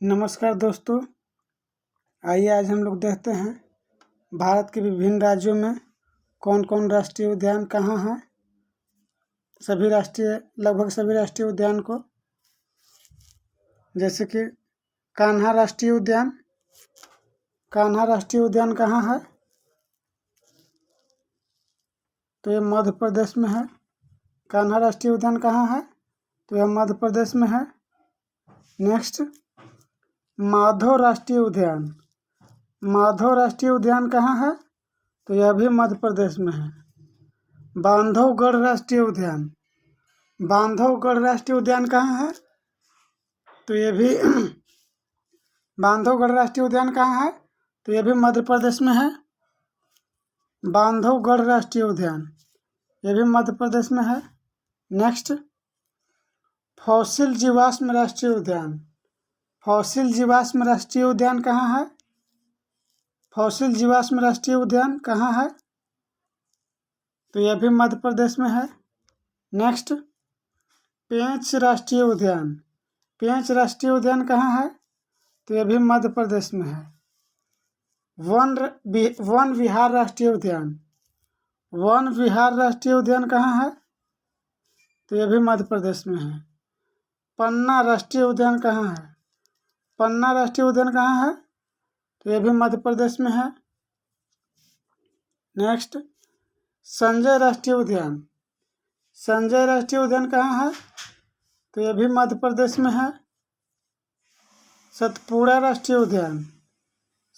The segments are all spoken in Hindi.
नमस्कार दोस्तों, आइए आज हम लोग देखते हैं भारत के विभिन्न राज्यों में कौन कौन राष्ट्रीय उद्यान कहाँ हैं। लगभग सभी राष्ट्रीय उद्यान को, जैसे कि कान्हा राष्ट्रीय उद्यान। कान्हा राष्ट्रीय उद्यान कहाँ है? तो यह मध्य प्रदेश में है। कान्हा राष्ट्रीय उद्यान कहाँ है? तो यह मध्य प्रदेश में है। नेक्स्ट, माधव राष्ट्रीय उद्यान। माधव राष्ट्रीय उद्यान कहाँ है? तो यह भी मध्य प्रदेश में है। बांधवगढ़ राष्ट्रीय उद्यान। बांधवगढ़ राष्ट्रीय उद्यान कहाँ है? तो यह भी बांधवगढ़ राष्ट्रीय उद्यान कहाँ है? तो यह भी मध्य प्रदेश में है। बांधवगढ़ राष्ट्रीय उद्यान यह भी मध्य प्रदेश में है। नेक्स्ट, फॉसिल जीवाश्म राष्ट्रीय उद्यान। फॉसिल जीवाश्म राष्ट्रीय उद्यान कहाँ है? फॉसिल जीवाश्म राष्ट्रीय उद्यान कहाँ है? तो यह भी मध्य प्रदेश में है। नेक्स्ट, पेंच राष्ट्रीय उद्यान। पेंच राष्ट्रीय उद्यान कहाँ है? तो यह भी मध्य प्रदेश में है। वन विहार राष्ट्रीय उद्यान। वन विहार राष्ट्रीय उद्यान कहाँ है? तो यह भी मध्य प्रदेश में है। पन्ना राष्ट्रीय उद्यान कहाँ है? पन्ना राष्ट्रीय उद्यान कहाँ है? तो यह भी मध्य प्रदेश में है। नेक्स्ट, संजय राष्ट्रीय उद्यान। संजय राष्ट्रीय उद्यान कहाँ है? तो यह भी मध्य प्रदेश में है। सतपुड़ा राष्ट्रीय उद्यान।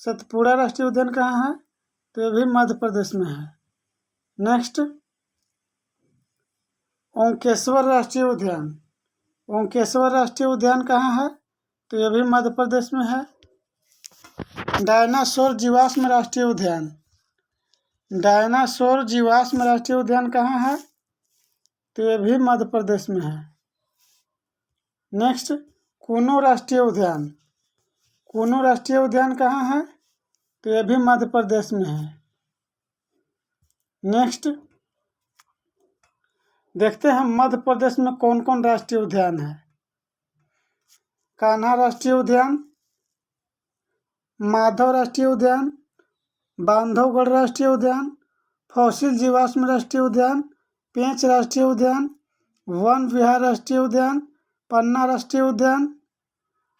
सतपुड़ा राष्ट्रीय उद्यान कहाँ है? तो यह भी मध्य प्रदेश में है। नेक्स्ट, ओंकेश्वर राष्ट्रीय उद्यान। ओंकेश्वर राष्ट्रीय उद्यान कहाँ है? तो यह भी मध्य प्रदेश में है। डायनासोर जीवाश्म राष्ट्रीय उद्यान। डायनासोर जीवाश्म राष्ट्रीय उद्यान कहाँ है? तो यह भी मध्य प्रदेश में है। नेक्स्ट, कूनो राष्ट्रीय उद्यान। कूनो राष्ट्रीय उद्यान कहाँ है? तो यह भी मध्य प्रदेश में है। नेक्स्ट, देखते हैं मध्य प्रदेश में कौन कौन राष्ट्रीय उद्यान है। कान्हा राष्ट्रीय उद्यान, माधव राष्ट्रीय उद्यान, बांधवगढ़ राष्ट्रीय उद्यान, फॉसिल जीवाश्म राष्ट्रीय उद्यान, पेंच राष्ट्रीय उद्यान, वन विहार राष्ट्रीय उद्यान, पन्ना राष्ट्रीय उद्यान,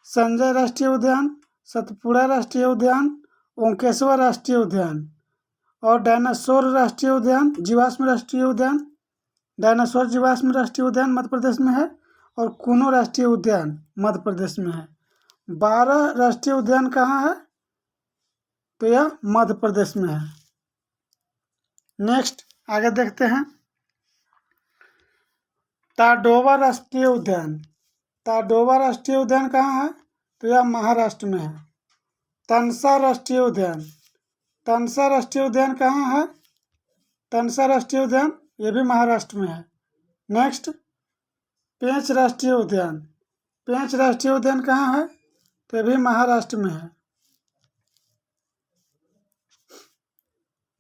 संजय राष्ट्रीय उद्यान, सतपुड़ा राष्ट्रीय उद्यान, ओंकेश्वर राष्ट्रीय उद्यान और डायनासोर राष्ट्रीय उद्यान जीवाश्म राष्ट्रीय उद्यान। डायनासोर जीवाश्म राष्ट्रीय उद्यान मध्य प्रदेश में है और कूनो राष्ट्रीय उद्यान मध्य प्रदेश में है। 12 राष्ट्रीय उद्यान कहाँ है? तो यह मध्य प्रदेश में है। नेक्स्ट, आगे देखते हैं ताडोबा राष्ट्रीय उद्यान। ताडोबा राष्ट्रीय उद्यान कहाँ है? तो यह महाराष्ट्र में है। तनसा राष्ट्रीय उद्यान। तनसा राष्ट्रीय उद्यान कहाँ है? तनसा राष्ट्रीय उद्यान यह भी महाराष्ट्र में है। नेक्स्ट, पेंच राष्ट्रीय उद्यान। पेंच राष्ट्रीय उद्यान कहाँ है? तो यह भी महाराष्ट्र में है।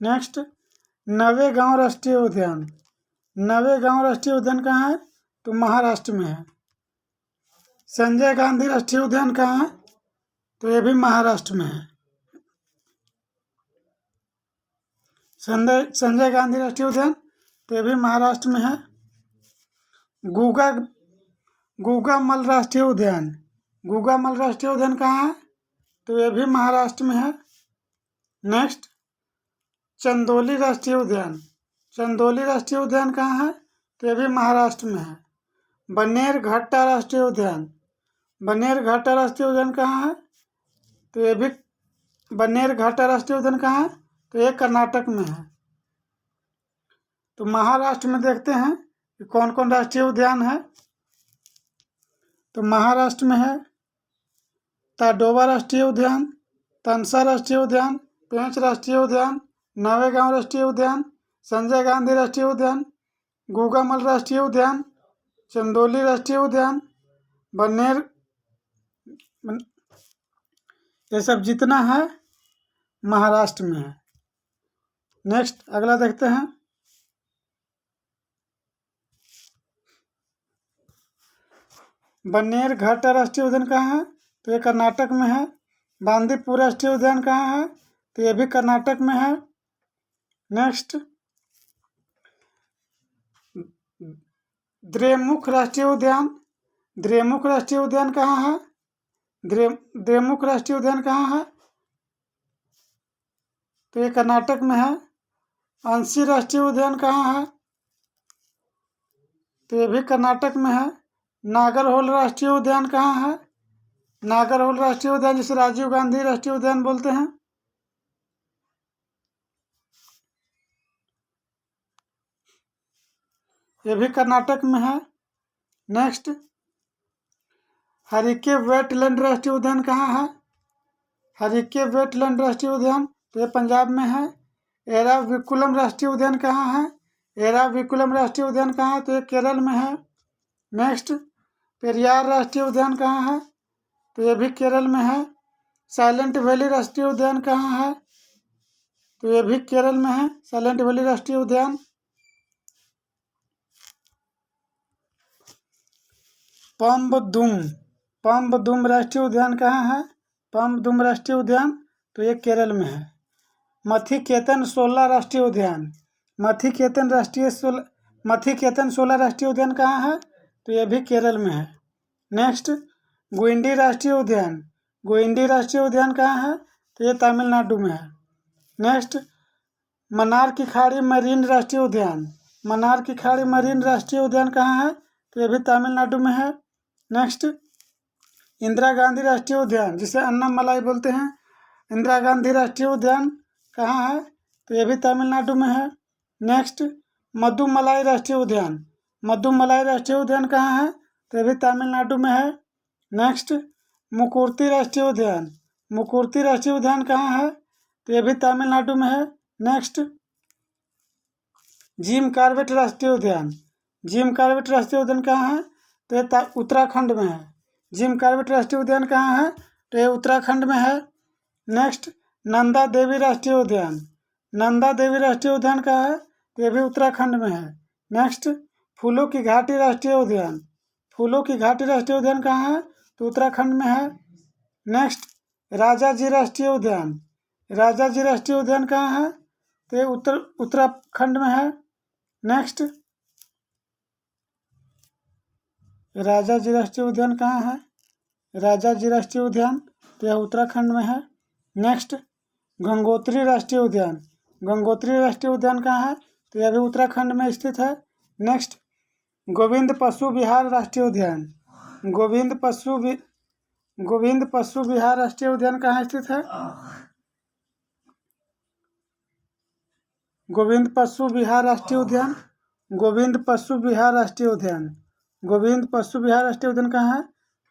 नेक्स्ट, नवेगांव राष्ट्रीय उद्यान। नवेगांव राष्ट्रीय उद्यान कहाँ है? तो महाराष्ट्र में है। संजय गांधी राष्ट्रीय उद्यान कहाँ है? तो यह भी महाराष्ट्र में है। संजय गांधी राष्ट्रीय उद्यान तो यह भी महाराष्ट्र में है। गुगामल राष्ट्रीय उद्यान। गुगामल राष्ट्रीय उद्यान कहाँ है? तो यह भी महाराष्ट्र में है। नेक्स्ट, चंदौली राष्ट्रीय उद्यान। चंदौली राष्ट्रीय उद्यान कहाँ है? तो यह भी महाराष्ट्र में है। बन्नेरघट्टा राष्ट्रीय उद्यान। बन्नेरघट्टा राष्ट्रीय उद्यान कहाँ है? तो यह भी बन्नेरघट्टा राष्ट्रीय उद्यान कहाँ है? तो यह कर्नाटक में है। तो महाराष्ट्र में देखते हैं कि कौन कौन राष्ट्रीय उद्यान है। तो महाराष्ट्र में है ताडोबा राष्ट्रीय उद्यान, तनसा राष्ट्रीय उद्यान, पेंच राष्ट्रीय उद्यान, नवेगांव राष्ट्रीय उद्यान, संजय गांधी राष्ट्रीय उद्यान, गुगामल राष्ट्रीय उद्यान, चंदौली राष्ट्रीय उद्यान, बन्नेर, ये सब जितना है महाराष्ट्र में है। नेक्स्ट, अगला देखते हैं बन्नेरघट्टा राष्ट्रीय उद्यान कहाँ है? तो ये कर्नाटक में है। बांदीपुर राष्ट्रीय उद्यान कहाँ है? तो ये भी कर्नाटक में है। नेक्स्ट, द्रेमुख राष्ट्रीय उद्यान। द्रेमुख राष्ट्रीय उद्यान कहाँ है? द्रेमुख राष्ट्रीय उद्यान कहाँ है? तो ये कर्नाटक में है। अंशी राष्ट्रीय उद्यान कहाँ है? तो ये भी कर्नाटक में है। नागरहोल राष्ट्रीय उद्यान कहाँ है? नागरहोल राष्ट्रीय उद्यान जिसे राजीव गांधी राष्ट्रीय उद्यान बोलते हैं, ये भी कर्नाटक में है। नेक्स्ट, हरिके वेटलैंड राष्ट्रीय उद्यान कहाँ है? हरिके वेटलैंड राष्ट्रीय उद्यान तो ये पंजाब में है। एराविकुलम राष्ट्रीय उद्यान कहाँ है? एराविकुलम राष्ट्रीय उद्यान कहाँ है? तो ये केरल में है। नेक्स्ट, पेरियार राष्ट्रीय उद्यान कहाँ है? तो ये भी केरल में है। साइलेंट वैली राष्ट्रीय उद्यान कहाँ है? तो ये भी केरल में है, साइलेंट वैली राष्ट्रीय उद्यान। पम्बदुम राष्ट्रीय उद्यान कहाँ है? पम्बदुम राष्ट्रीय उद्यान तो ये केरल में है। मथिकेतन 16 राष्ट्रीय उद्यान। मथिकेतन 16 राष्ट्रीय उद्यान कहाँ है? तो ये भी केरल में है। नेक्स्ट, गुइंडी राष्ट्रीय उद्यान। गुइंडी राष्ट्रीय उद्यान कहाँ है? तो ये तमिलनाडु में है। नेक्स्ट, मन्नार की खाड़ी मरीन राष्ट्रीय उद्यान। मन्नार की खाड़ी मरीन राष्ट्रीय उद्यान कहाँ है? तो ये भी तमिलनाडु में है। नेक्स्ट, इंदिरा गांधी राष्ट्रीय उद्यान जिसे अन्नामलाई बोलते हैं, इंदिरा गांधी राष्ट्रीय उद्यान कहाँ है? तो ये भी तमिलनाडु में है। नेक्स्ट, मदुमलाई राष्ट्रीय उद्यान। मदुमलाई राष्ट्रीय उद्यान कहाँ है? तो ये भी तमिलनाडु में है। नेक्स्ट, मुकुर्ती राष्ट्रीय उद्यान। मुकुर्ती राष्ट्रीय उद्यान कहाँ है? तो ये भी तमिलनाडु में है। नेक्स्ट, जिम कॉर्बेट राष्ट्रीय उद्यान। जिम कॉर्बेट राष्ट्रीय उद्यान कहाँ है? तो ये उत्तराखंड में है। जिम कॉर्बेट राष्ट्रीय उद्यान कहाँ है? तो ये उत्तराखंड में है। नेक्स्ट, नंदा देवी राष्ट्रीय उद्यान। नंदा देवी राष्ट्रीय उद्यान कहाँ है? तो ये भी उत्तराखंड में है। नेक्स्ट, फूलों की घाटी राष्ट्रीय उद्यान। फूलों की घाटी राष्ट्रीय उद्यान कहाँ है? तो उत्तराखंड में है। नेक्स्ट, राजाजी राष्ट्रीय उद्यान। राजाजी राष्ट्रीय उद्यान कहाँ है? तो ये उत्तराखंड में है। नेक्स्ट, राजाजी राष्ट्रीय उद्यान कहाँ है? राजाजी राष्ट्रीय उद्यान तो यह उत्तराखंड में है। नेक्स्ट, गंगोत्री राष्ट्रीय उद्यान। गंगोत्री राष्ट्रीय उद्यान कहाँ है? तो यह भी उत्तराखंड में स्थित है। नेक्स्ट, गोविंद पशु विहार राष्ट्रीय उद्यान। गोविंद पशु विहार राष्ट्रीय उद्यान कहाँ स्थित है? गोविंद पशु विहार राष्ट्रीय उद्यान। गोविंद पशु विहार राष्ट्रीय उद्यान। गोविंद पशु विहार राष्ट्रीय उद्यान कहाँ है?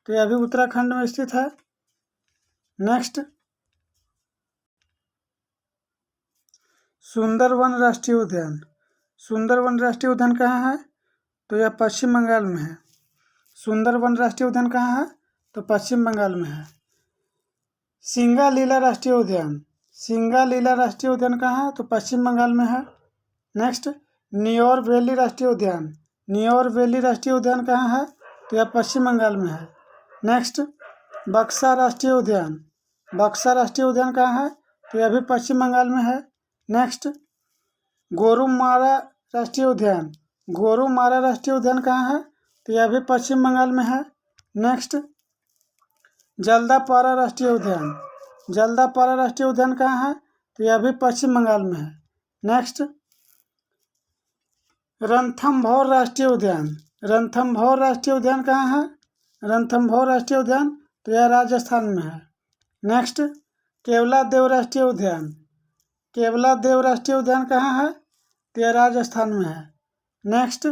तो यह भी उत्तराखंड में स्थित है। नेक्स्ट, सुंदरवन राष्ट्रीय उद्यान। सुंदरवन राष्ट्रीय उद्यान कहाँ है? तो यह पश्चिम बंगाल में है। सुंदरवन राष्ट्रीय उद्यान कहाँ है? तो पश्चिम बंगाल में है। सिंगालीला राष्ट्रीय उद्यान। सिंगालीला राष्ट्रीय उद्यान कहाँ है? तो पश्चिम बंगाल में है। नेक्स्ट, न्योर वैली राष्ट्रीय उद्यान। न्योर वैली राष्ट्रीय उद्यान कहाँ है? तो यह पश्चिम बंगाल में है। नेक्स्ट, बक्सा राष्ट्रीय उद्यान। बक्सा राष्ट्रीय उद्यान कहाँ है? तो यह भी पश्चिम बंगाल में है। नेक्स्ट, गोरुमारा राष्ट्रीय उद्यान। गोरुमारा राष्ट्रीय उद्यान कहाँ है? तो यह भी पश्चिम बंगाल में है। नेक्स्ट, जल्दापारा राष्ट्रीय उद्यान। जल्दापारा राष्ट्रीय उद्यान कहाँ है? तो यह भी पश्चिम बंगाल में है। नेक्स्ट, रणथंभौर राष्ट्रीय उद्यान। रणथंभौर राष्ट्रीय उद्यान कहाँ है? रणथंभौर राष्ट्रीय उद्यान तो यह राजस्थान में है। नेक्स्ट, केवलादेव राष्ट्रीय उद्यान। केवलादेव राष्ट्रीय उद्यान कहाँ है? तो यह राजस्थान में है। नेक्स्ट,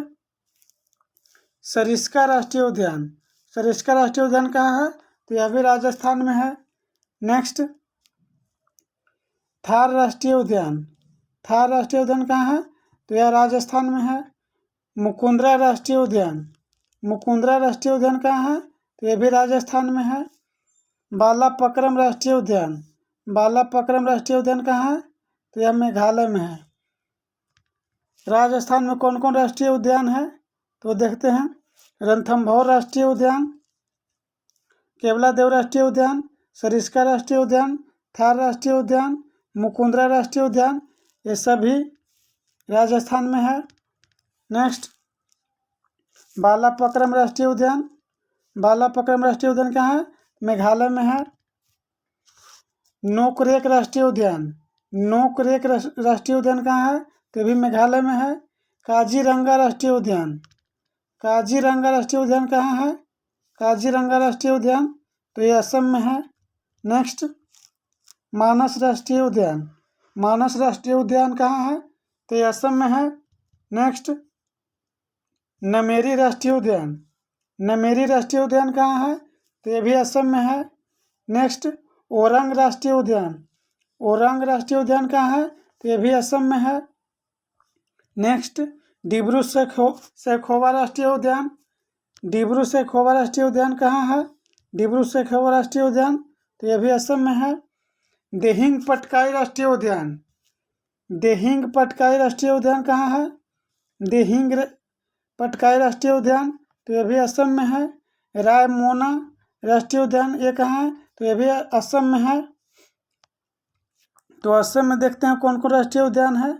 सरिस्का राष्ट्रीय उद्यान। सरिस्का राष्ट्रीय उद्यान कहाँ है? तो यह भी राजस्थान में है। नेक्स्ट, थार राष्ट्रीय उद्यान। थार राष्ट्रीय उद्यान कहाँ है? तो यह राजस्थान में है। मुकुंदरा राष्ट्रीय उद्यान। मुकुंदरा राष्ट्रीय उद्यान कहाँ है? तो यह भी राजस्थान में है। बालापक्रम राष्ट्रीय उद्यान। बालापक्रम राष्ट्रीय उद्यान कहाँ है? तो यह मेघालय में है। राजस्थान में कौन कौन राष्ट्रीय उद्यान है तो देखते हैं। रणथंभौर राष्ट्रीय उद्यान, केवलादेव राष्ट्रीय उद्यान, सरिस्का राष्ट्रीय उद्यान, थार राष्ट्रीय उद्यान, मुकुंदरा राष्ट्रीय उद्यान, ये सभी राजस्थान में है। नेक्स्ट, बालापक्रम राष्ट्रीय उद्यान। बालापक्रम राष्ट्रीय उद्यान कहाँ है? मेघालय में है। नोकरेक राष्ट्रीय उद्यान। नोकरेक राष्ट्रीय उद्यान कहाँ है? तो भी मेघालय में है। काजीरंगा राष्ट्रीय उद्यान। काजीरंगा राष्ट्रीय उद्यान कहाँ है? काजीरंगा राष्ट्रीय उद्यान तो ये असम में है। नेक्स्ट, मानस राष्ट्रीय उद्यान। मानस राष्ट्रीय उद्यान कहाँ है? तो ये असम में है। नेक्स्ट, नमेरी राष्ट्रीय उद्यान। नमेरी राष्ट्रीय उद्यान कहाँ है? तो ये भी असम में है। नेक्स्ट, ओरंग राष्ट्रीय उद्यान। ओरंग राष्ट्रीय उद्यान कहाँ है? तो ये भी असम में है। नेक्स्ट, डिब्रू सैखोवा राष्ट्रीय उद्यान। डिब्रू सैखोवा राष्ट्रीय उद्यान कहाँ है? डिब्रू सैखोवा राष्ट्रीय उद्यान तो ये भी असम में है। दिहिंग पटकाई राष्ट्रीय उद्यान। दिहिंग पटकाई राष्ट्रीय उद्यान कहाँ है? दिहिंग पटकाई राष्ट्रीय उद्यान तो ये भी असम में है। रायमोना राष्ट्रीय उद्यान ये कहाँ है? तो ये भी असम में है। तो असम में देखते हैं कौन कौन राष्ट्रीय उद्यान है।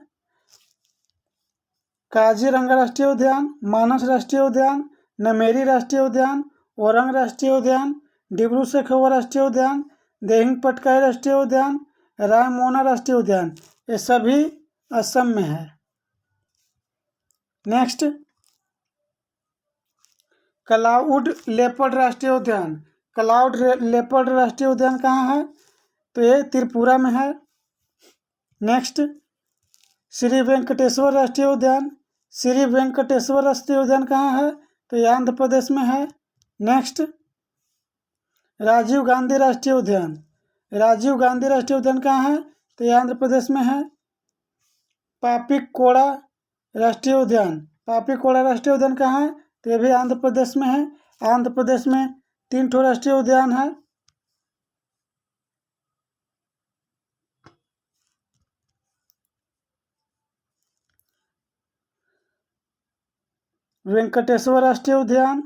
काजीरंगा राष्ट्रीय उद्यान, मानस राष्ट्रीय उद्यान, नमेरी राष्ट्रीय उद्यान, ओरंग राष्ट्रीय उद्यान, डिब्रू सैखोवा राष्ट्रीय उद्यान, दिहिंग पटकाई राष्ट्रीय उद्यान, रायमोना राष्ट्रीय उद्यान ये सभी असम में है। नेक्स्ट, क्लाउड लेपर्ड राष्ट्रीय उद्यान। क्लाउड लेपर्ड राष्ट्रीय उद्यान कहाँ है? तो ये त्रिपुरा में है। नेक्स्ट, श्री वेंकटेश्वर राष्ट्रीय उद्यान। श्री वेंकटेश्वर राष्ट्रीय उद्यान कहाँ है? तो ये आंध्र प्रदेश में है। नेक्स्ट, राजीव गांधी राष्ट्रीय उद्यान। राजीव गांधी राष्ट्रीय उद्यान कहाँ है? तो ये आंध्र प्रदेश में है। पापीकोड़ा राष्ट्रीय उद्यान। पापीकोड़ा राष्ट्रीय उद्यान कहाँ है? तो ये भी आंध्र प्रदेश में है। आंध्र प्रदेश में 3 ठो राष्ट्रीय उद्यान है। वेंकटेश्वर राष्ट्रीय उद्यान,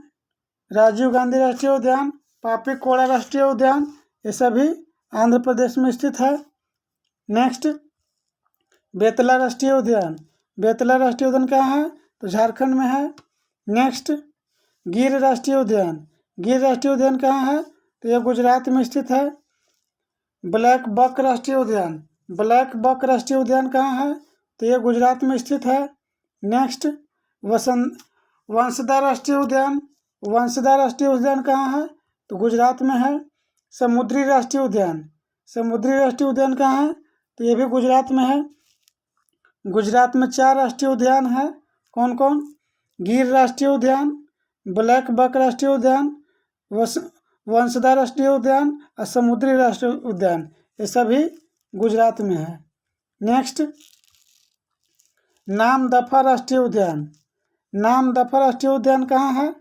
राजीव गांधी राष्ट्रीय उद्यान, पापीकोड़ा राष्ट्रीय उद्यान ये सभी आंध्र प्रदेश में स्थित है। नेक्स्ट, बेतला राष्ट्रीय उद्यान। बेतला राष्ट्रीय उद्यान कहाँ है? तो झारखंड में है। नेक्स्ट, गिर राष्ट्रीय उद्यान। गिर राष्ट्रीय उद्यान कहाँ है? तो यह गुजरात में स्थित है। ब्लैक बक राष्ट्रीय उद्यान। ब्लैक बक राष्ट्रीय उद्यान कहाँ है? तो यह गुजरात में स्थित है। नेक्स्ट, वंसदा राष्ट्रीय उद्यान। वंसदा राष्ट्रीय उद्यान कहाँ है? तो गुजरात में है। समुद्री राष्ट्रीय उद्यान। समुद्री राष्ट्रीय उद्यान कहाँ है? तो ये भी गुजरात में है। गुजरात में 4 राष्ट्रीय उद्यान है। कौन कौन? गिर राष्ट्रीय उद्यान, ब्लैक बक राष्ट्रीय उद्यान, वंसदा राष्ट्रीय उद्यान और समुद्री राष्ट्रीय उद्यान ये सभी गुजरात में है। नेक्स्ट, नामदफा राष्ट्रीय उद्यान। नामदफा राष्ट्रीय उद्यान कहाँ है?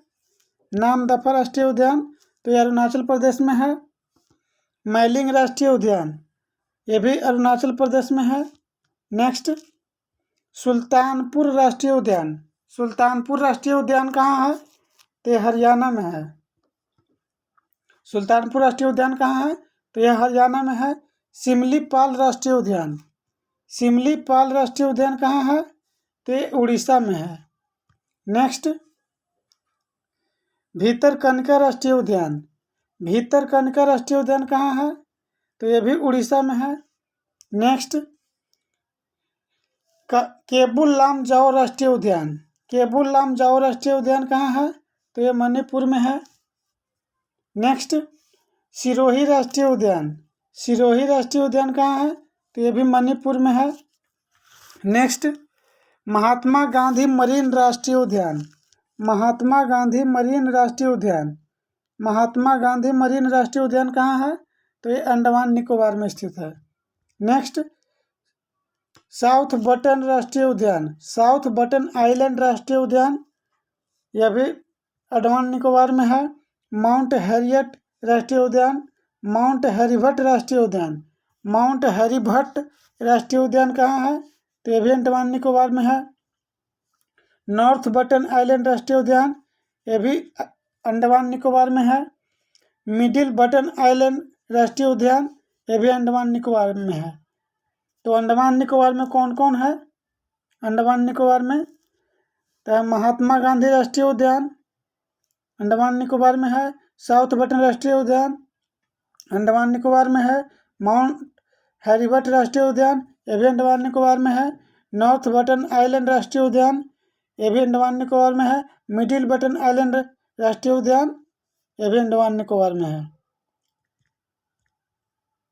नामदफा राष्ट्रीय उद्यान तो ये अरुणाचल प्रदेश में है। मैलिंग राष्ट्रीय उद्यान ये भी अरुणाचल प्रदेश में है। नेक्स्ट, सुल्तानपुर राष्ट्रीय उद्यान। सुल्तानपुर राष्ट्रीय उद्यान कहाँ है? तो ये हरियाणा में है। सुल्तानपुर राष्ट्रीय उद्यान कहाँ है? तो यह हरियाणा में है। सिमलीपाल राष्ट्रीय उद्यान। सिमलीपाल राष्ट्रीय उद्यान कहाँ है? तो ये उड़ीसा में है। नेक्स्ट, भीतरकनिका राष्ट्रीय उद्यान। भीतरकनिका राष्ट्रीय उद्यान कहाँ है? तो ये भी उड़ीसा में है। नेक्स्ट, केबुल लामजाओ राष्ट्रीय उद्यान। केबुल लामजाओ राष्ट्रीय उद्यान कहाँ है? तो ये मणिपुर में है। नेक्स्ट, सिरोही राष्ट्रीय उद्यान। सिरोही राष्ट्रीय उद्यान कहाँ है? तो ये भी मणिपुर में है। नेक्स्ट, महात्मा गांधी मरीन राष्ट्रीय उद्यान। महात्मा गांधी मरीन राष्ट्रीय उद्यान। महात्मा गांधी मरीन राष्ट्रीय उद्यान कहाँ है? तो ये अंडमान निकोबार में स्थित है। नेक्स्ट, साउथ बटन राष्ट्रीय उद्यान। साउथ बटन आइलैंड राष्ट्रीय उद्यान यह भी अंडमान निकोबार में है। माउंट हैरियट राष्ट्रीय उद्यान, माउंट हैरिभट राष्ट्रीय उद्यान। माउंट हैरिभट राष्ट्रीय उद्यान कहाँ है? तो यह भी अंडमान निकोबार में है। नॉर्थ बटन आइलैंड राष्ट्रीय उद्यान यह भी अंडमान निकोबार में है। मिडिल बटन आइलैंड राष्ट्रीय उद्यान, ये भी अंडमान निकोबार में है। तो अंडमान निकोबार में कौन कौन है? अंडमान निकोबार में तो महात्मा गांधी राष्ट्रीय उद्यान अंडमान निकोबार में है। साउथ बटन राष्ट्रीय उद्यान अंडमान निकोबार में है। माउंट हैरिबट राष्ट्रीय उद्यान, ये भी अंडमान निकोबार में है। नॉर्थ बटन आइलैंड राष्ट्रीय उद्यान, ये भी अंडमान निकोबार में है। मिडिल बटन आइलैंड राष्ट्रीय उद्यान, ये भी अंडमान निकोबार में है।